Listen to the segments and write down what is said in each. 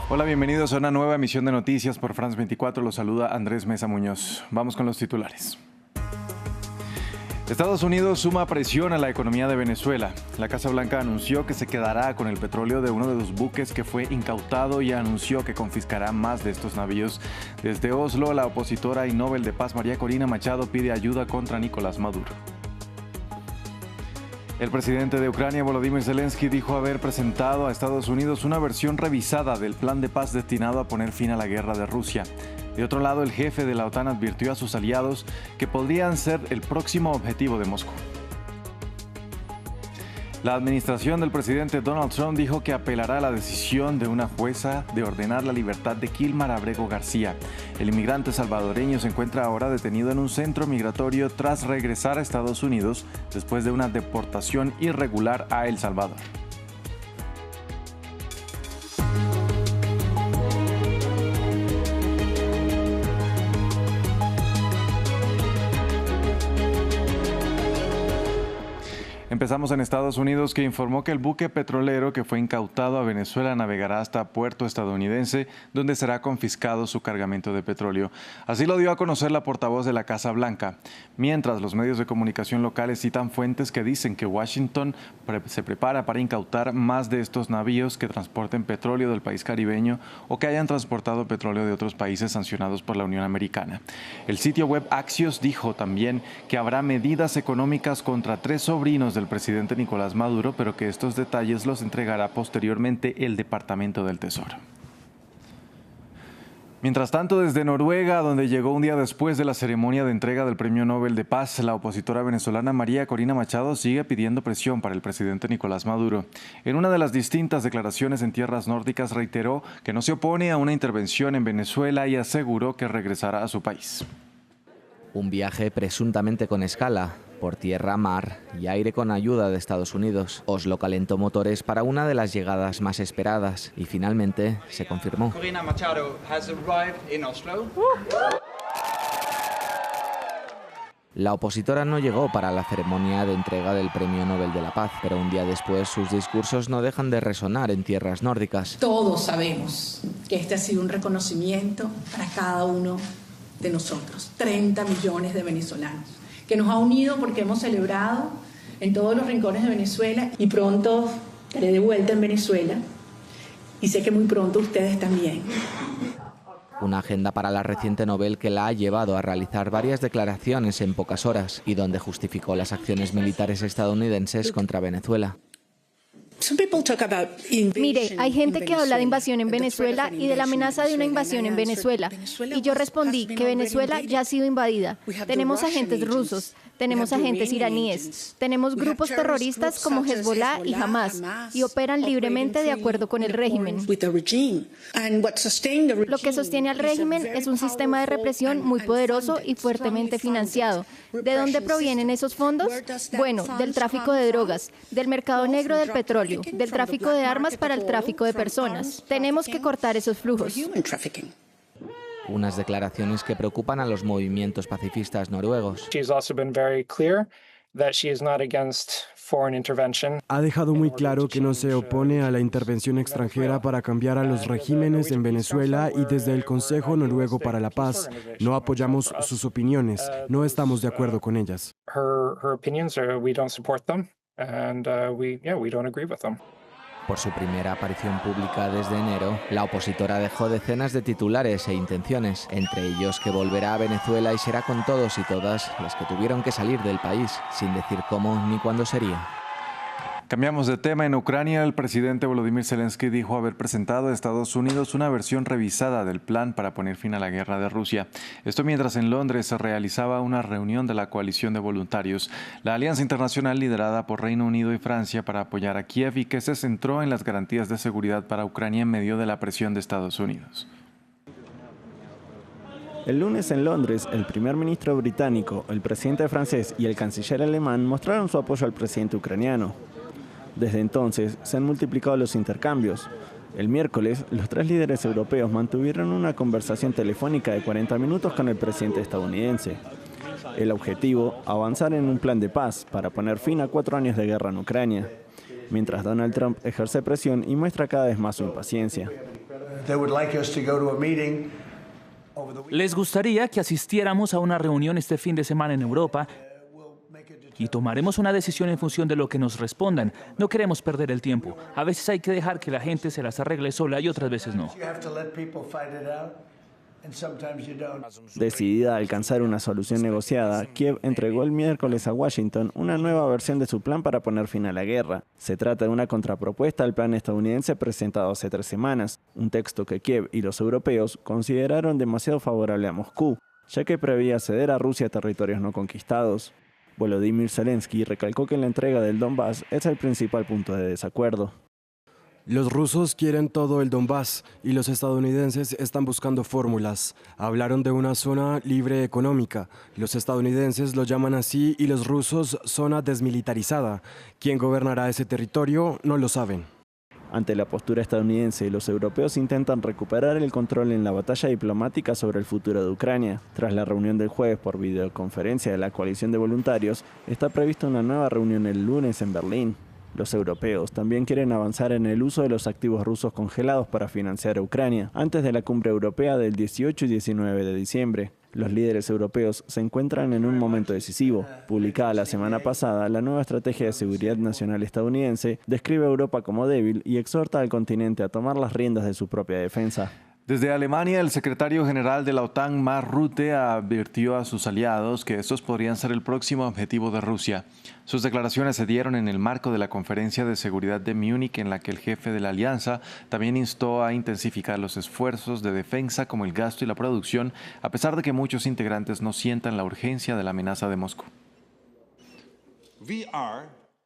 Hola, bienvenidos a una nueva emisión de noticias por France 24. Los saluda Andrés Mesa Muñoz. Vamos con los titulares. Estados Unidos suma presión a la economía de Venezuela. La Casa Blanca anunció que se quedará con el petróleo de uno de los buques que fue incautado y anunció que confiscará más de estos navíos. Desde Oslo, la opositora y Nobel de Paz María Corina Machado pide ayuda contra Nicolás Maduro. El presidente de Ucrania, Volodymyr Zelensky, dijo haber presentado a Estados Unidos una versión revisada del plan de paz destinado a poner fin a la guerra de Rusia. De otro lado, el jefe de la OTAN advirtió a sus aliados que podrían ser el próximo objetivo de Moscú. La administración del presidente Donald Trump dijo que apelará a la decisión de una jueza de ordenar la libertad de Kilmar Abrego García. El inmigrante salvadoreño se encuentra ahora detenido en un centro migratorio tras regresar a Estados Unidos después de una deportación irregular a El Salvador. Empezamos en Estados Unidos, que informó que el buque petrolero que fue incautado a Venezuela navegará hasta puerto estadounidense, donde será confiscado su cargamento de petróleo. Así lo dio a conocer la portavoz de la Casa Blanca. Mientras, los medios de comunicación locales citan fuentes que dicen que Washington se prepara para incautar más de estos navíos que transporten petróleo del país caribeño o que hayan transportado petróleo de otros países sancionados por la Unión Americana. El sitio web Axios dijo también que habrá medidas económicas contra 3 sobrinos del presidente Nicolás Maduro, pero que estos detalles los entregará posteriormente el Departamento del Tesoro. Mientras tanto, desde Noruega, donde llegó un día después de la ceremonia de entrega del Premio Nobel de Paz, la opositora venezolana María Corina Machado sigue pidiendo presión para el presidente Nicolás Maduro. En una de las distintas declaraciones en tierras nórdicas reiteró que no se opone a una intervención en Venezuela y aseguró que regresará a su país. Un viaje presuntamente con escala por tierra, mar y aire con ayuda de Estados Unidos. Oslo calentó motores para una de las llegadas más esperadas y finalmente se confirmó. Corina Machado has arrived in Oslo. La opositora no llegó para la ceremonia de entrega del Premio Nobel de la Paz, pero un día después sus discursos no dejan de resonar en tierras nórdicas. Todos sabemos que este ha sido un reconocimiento para cada uno de nosotros, 30 millones de venezolanos, que nos ha unido porque hemos celebrado en todos los rincones de Venezuela y pronto estaré de vuelta en Venezuela y sé que muy pronto ustedes también. Una agenda para la reciente Nobel que la ha llevado a realizar varias declaraciones en pocas horas y donde justificó las acciones militares estadounidenses contra Venezuela. Mire, hay gente que habla de invasión en Venezuela y de la amenaza de una invasión en Venezuela. Y yo respondí que Venezuela ya ha sido invadida. Tenemos agentes rusos, tenemos agentes iraníes, tenemos grupos terroristas como Hezbollah y Hamas, y operan libremente de acuerdo con el régimen. Lo que sostiene al régimen es un sistema de represión muy poderoso y fuertemente financiado. ¿De dónde provienen esos fondos? Bueno, del tráfico de drogas, del mercado negro del petróleo, del tráfico de armas para el tráfico de personas. Tenemos que cortar esos flujos. Unas declaraciones que preocupan a los movimientos pacifistas noruegos. Ha dejado muy claro que no se opone a la intervención extranjera para cambiar a los regímenes en Venezuela y desde el Consejo Noruego para la Paz no apoyamos sus opiniones, no estamos de acuerdo con ellas. Por su primera aparición pública desde enero, la opositora dejó decenas de titulares e intenciones, entre ellos que volverá a Venezuela y será con todos y todas las que tuvieron que salir del país, sin decir cómo ni cuándo sería. Cambiamos de tema. En Ucrania, el presidente Volodymyr Zelensky dijo haber presentado a Estados Unidos una versión revisada del plan para poner fin a la guerra de Rusia. Esto mientras en Londres se realizaba una reunión de la coalición de voluntarios, la alianza internacional liderada por Reino Unido y Francia para apoyar a Kiev y que se centró en las garantías de seguridad para Ucrania en medio de la presión de Estados Unidos. El lunes en Londres, el primer ministro británico, el presidente francés y el canciller alemán mostraron su apoyo al presidente ucraniano. Desde entonces, se han multiplicado los intercambios. El miércoles, los 3 líderes europeos mantuvieron una conversación telefónica de 40 minutos con el presidente estadounidense. El objetivo, avanzar en un plan de paz para poner fin a 4 años de guerra en Ucrania, mientras Donald Trump ejerce presión y muestra cada vez más su impaciencia. Les gustaría que asistiéramos a una reunión este fin de semana en Europa y tomaremos una decisión en función de lo que nos respondan. No queremos perder el tiempo. A veces hay que dejar que la gente se las arregle sola y otras veces no. Decidida a alcanzar una solución negociada, Kiev entregó el miércoles a Washington una nueva versión de su plan para poner fin a la guerra. Se trata de una contrapropuesta al plan estadounidense presentado hace 3 semanas, un texto que Kiev y los europeos consideraron demasiado favorable a Moscú, ya que preveía ceder a Rusia territorios no conquistados. Volodymyr Zelensky recalcó que la entrega del Donbass es el principal punto de desacuerdo. Los rusos quieren todo el Donbass y los estadounidenses están buscando fórmulas. Hablaron de una zona libre económica. Los estadounidenses lo llaman así y los rusos zona desmilitarizada. ¿Quién gobernará ese territorio? No lo saben. Ante la postura estadounidense, los europeos intentan recuperar el control en la batalla diplomática sobre el futuro de Ucrania. Tras la reunión del jueves por videoconferencia de la coalición de voluntarios, está prevista una nueva reunión el lunes en Berlín. Los europeos también quieren avanzar en el uso de los activos rusos congelados para financiar a Ucrania, antes de la cumbre europea del 18 y 19 de diciembre. Los líderes europeos se encuentran en un momento decisivo. Publicada la semana pasada, la nueva estrategia de seguridad nacional estadounidense describe a Europa como débil y exhorta al continente a tomar las riendas de su propia defensa. Desde Alemania, el secretario general de la OTAN, Mark Rutte, advirtió a sus aliados que estos podrían ser el próximo objetivo de Rusia. Sus declaraciones se dieron en el marco de la Conferencia de Seguridad de Múnich, en la que el jefe de la alianza también instó a intensificar los esfuerzos de defensa como el gasto y la producción, a pesar de que muchos integrantes no sientan la urgencia de la amenaza de Moscú.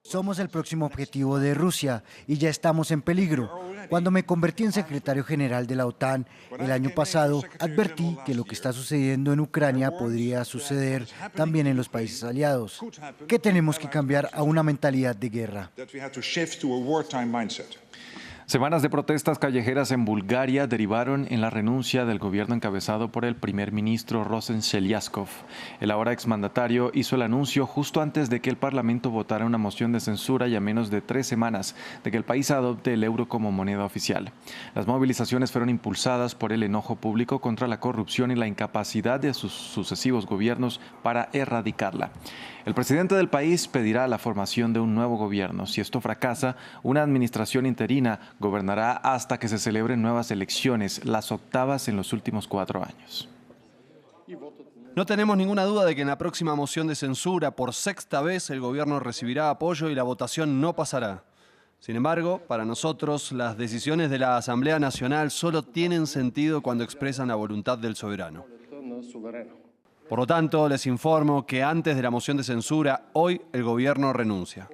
Somos el próximo objetivo de Rusia y ya estamos en peligro. Cuando me convertí en secretario general de la OTAN el año pasado, advertí que lo que está sucediendo en Ucrania podría suceder también en los países aliados, que tenemos que cambiar a una mentalidad de guerra. Semanas de protestas callejeras en Bulgaria derivaron en la renuncia del gobierno encabezado por el primer ministro Rosen Selyakov. El ahora exmandatario hizo el anuncio justo antes de que el Parlamento votara una moción de censura y a menos de 3 semanas de que el país adopte el euro como moneda oficial. Las movilizaciones fueron impulsadas por el enojo público contra la corrupción y la incapacidad de sus sucesivos gobiernos para erradicarla. El presidente del país pedirá la formación de un nuevo gobierno. Si esto fracasa, una administración interina gobernará hasta que se celebren nuevas elecciones, las 8ª en los últimos 4 años. No tenemos ninguna duda de que en la próxima moción de censura, por 6ª vez, el gobierno recibirá apoyo y la votación no pasará. Sin embargo, para nosotros, las decisiones de la Asamblea Nacional solo tienen sentido cuando expresan la voluntad del soberano. Por lo tanto, les informo que antes de la moción de censura, hoy el gobierno renuncia.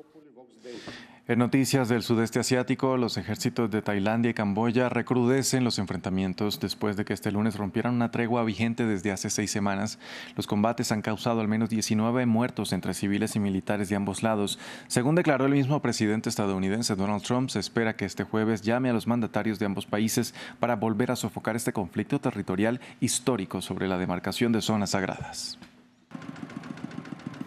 En noticias del sudeste asiático, los ejércitos de Tailandia y Camboya recrudecen los enfrentamientos después de que este lunes rompieran una tregua vigente desde hace 6 semanas. Los combates han causado al menos 19 muertos entre civiles y militares de ambos lados. Según declaró el mismo presidente estadounidense Donald Trump, se espera que este jueves llame a los mandatarios de ambos países para volver a sofocar este conflicto territorial histórico sobre la demarcación de zonas sagradas.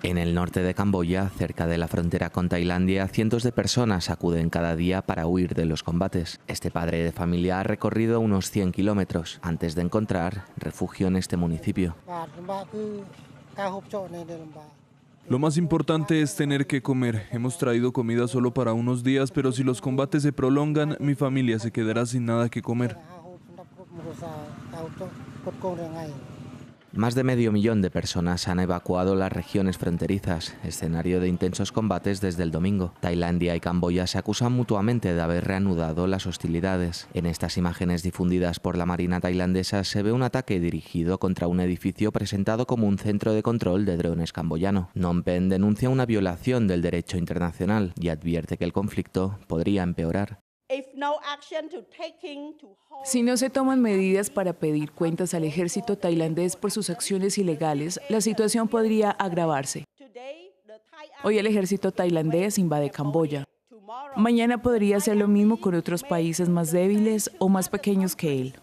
En el norte de Camboya, cerca de la frontera con Tailandia, cientos de personas acuden cada día para huir de los combates. Este padre de familia ha recorrido unos 100 kilómetros antes de encontrar refugio en este municipio. Lo más importante es tener que comer. Hemos traído comida solo para unos días, pero si los combates se prolongan, mi familia se quedará sin nada que comer. Más de 500.000 de personas han evacuado las regiones fronterizas, escenario de intensos combates desde el domingo. Tailandia y Camboya se acusan mutuamente de haber reanudado las hostilidades. En estas imágenes difundidas por la Marina tailandesa se ve un ataque dirigido contra un edificio presentado como un centro de control de drones camboyano. Phnom Penh denuncia una violación del derecho internacional y advierte que el conflicto podría empeorar. Si no se toman medidas para pedir cuentas al ejército tailandés por sus acciones ilegales, la situación podría agravarse. Hoy el ejército tailandés invade Camboya. Mañana podría hacer lo mismo con otros países más débiles o más pequeños que él.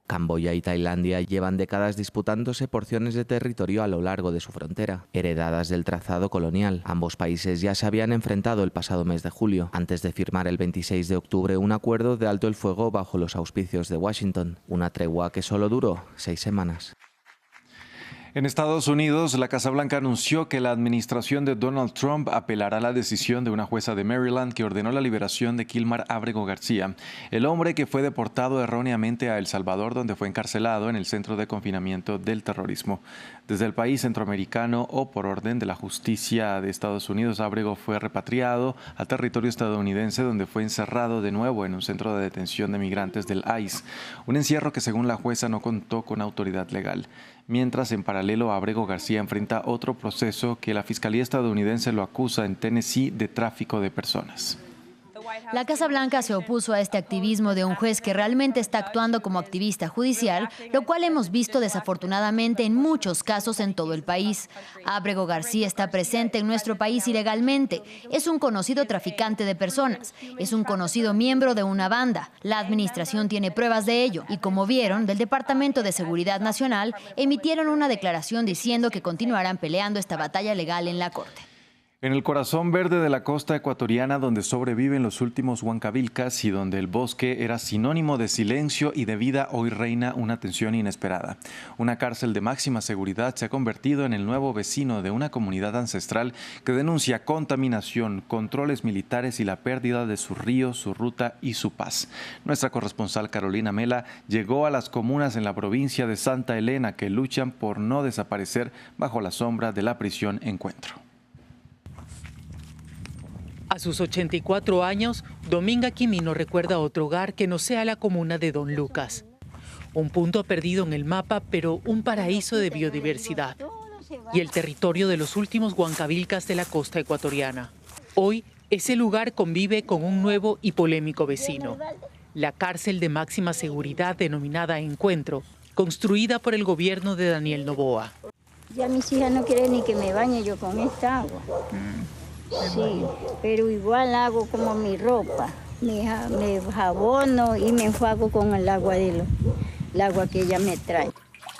Camboya y Tailandia llevan décadas disputándose porciones de territorio a lo largo de su frontera, heredadas del trazado colonial. Ambos países ya se habían enfrentado el pasado mes de julio, antes de firmar el 26 de octubre un acuerdo de alto el fuego bajo los auspicios de Washington, una tregua que solo duró 6 semanas. En Estados Unidos, la Casa Blanca anunció que la administración de Donald Trump apelará a la decisión de una jueza de Maryland que ordenó la liberación de Kilmar Ábrego García, el hombre que fue deportado erróneamente a El Salvador, donde fue encarcelado en el centro de confinamiento del terrorismo. Desde el país centroamericano o por orden de la justicia de Estados Unidos, Ábrego fue repatriado a territorio estadounidense, donde fue encerrado de nuevo en un centro de detención de migrantes del ICE, un encierro que según la jueza no contó con autoridad legal. Mientras, en paralelo, Ábrego García enfrenta otro proceso que la Fiscalía estadounidense lo acusa en Tennessee de tráfico de personas. La Casa Blanca se opuso a este activismo de un juez que realmente está actuando como activista judicial, lo cual hemos visto desafortunadamente en muchos casos en todo el país. Ábrego García está presente en nuestro país ilegalmente. Es un conocido traficante de personas. Es un conocido miembro de una banda. La administración tiene pruebas de ello. Y como vieron, del Departamento de Seguridad Nacional emitieron una declaración diciendo que continuarán peleando esta batalla legal en la Corte. En el corazón verde de la costa ecuatoriana, donde sobreviven los últimos huancavilcas y donde el bosque era sinónimo de silencio y de vida, hoy reina una tensión inesperada. Una cárcel de máxima seguridad se ha convertido en el nuevo vecino de una comunidad ancestral que denuncia contaminación, controles militares y la pérdida de su río, su ruta y su paz. Nuestra corresponsal Carolina Mela llegó a las comunas en la provincia de Santa Elena que luchan por no desaparecer bajo la sombra de la prisión Encuentro. A sus 84 años, Dominga Quimino recuerda otro hogar que no sea la comuna de Don Lucas. Un punto perdido en el mapa, pero un paraíso de biodiversidad. Y el territorio de los últimos huancavilcas de la costa ecuatoriana. Hoy, ese lugar convive con un nuevo y polémico vecino. La cárcel de máxima seguridad denominada Encuentro, construida por el gobierno de Daniel Noboa. Ya mis hijas no quieren ni que me bañe yo con esta agua. Sí, pero igual hago como mi ropa, me jabono y me enjuago con el agua que ella me trae.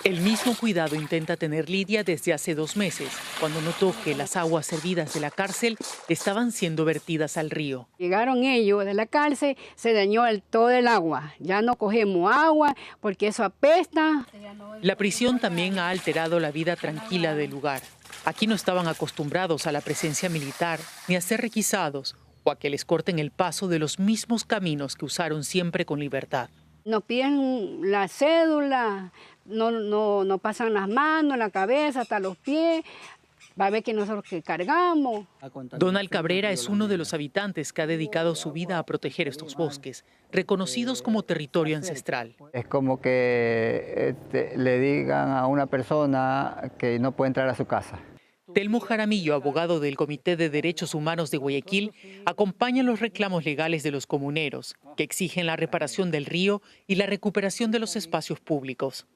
El mismo cuidado intenta tener Lidia desde hace 2 meses, cuando notó que las aguas servidas de la cárcel estaban siendo vertidas al río. Llegaron ellos de la cárcel, se dañó todo el agua, ya no cogemos agua porque eso apesta. La prisión también ha alterado la vida tranquila del lugar. Aquí no estaban acostumbrados a la presencia militar, ni a ser requisados, o a que les corten el paso de los mismos caminos que usaron siempre con libertad. Nos piden la cédula, no pasan las manos, la cabeza, hasta los pies. Va a ver que nosotros que cargamos. Donald Cabrera es uno de los habitantes que ha dedicado su vida a proteger estos bosques, reconocidos como territorio ancestral. Es como que le digan a una persona que no puede entrar a su casa. Telmo Jaramillo, abogado del Comité de Derechos Humanos de Guayaquil, acompaña los reclamos legales de los comuneros, que exigen la reparación del río y la recuperación de los espacios públicos.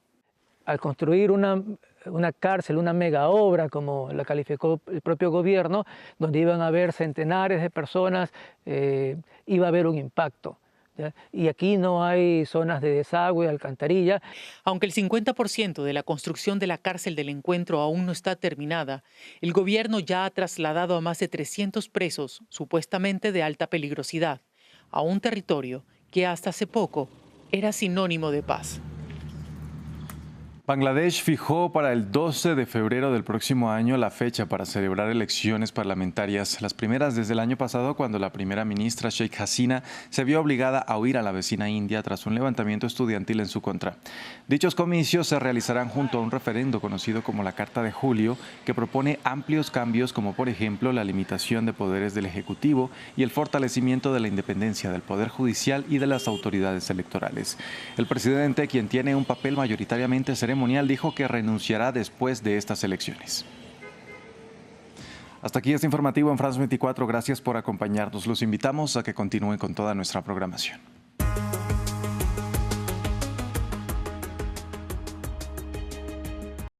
Al construir una cárcel, una mega obra, como la calificó el propio gobierno, donde iban a haber centenares de personas, iba a haber un impacto. ¿Ya? Y aquí no hay zonas de desagüe, alcantarilla. Aunque el 50% de la construcción de la cárcel del Encuentro aún no está terminada, el gobierno ya ha trasladado a más de 300 presos, supuestamente de alta peligrosidad, a un territorio que hasta hace poco era sinónimo de paz. Bangladesh fijó para el 12 de febrero del próximo año la fecha para celebrar elecciones parlamentarias, las primeras desde el año pasado, cuando la primera ministra Sheikh Hasina se vio obligada a huir a la vecina India tras un levantamiento estudiantil en su contra. Dichos comicios se realizarán junto a un referendo conocido como la Carta de Julio, que propone amplios cambios como por ejemplo la limitación de poderes del Ejecutivo y el fortalecimiento de la independencia del Poder Judicial y de las autoridades electorales. El presidente, quien tiene un papel mayoritariamente ceremonial, dijo que renunciará después de estas elecciones. Hasta aquí este informativo en France 24. Gracias por acompañarnos. Los invitamos a que continúen con toda nuestra programación.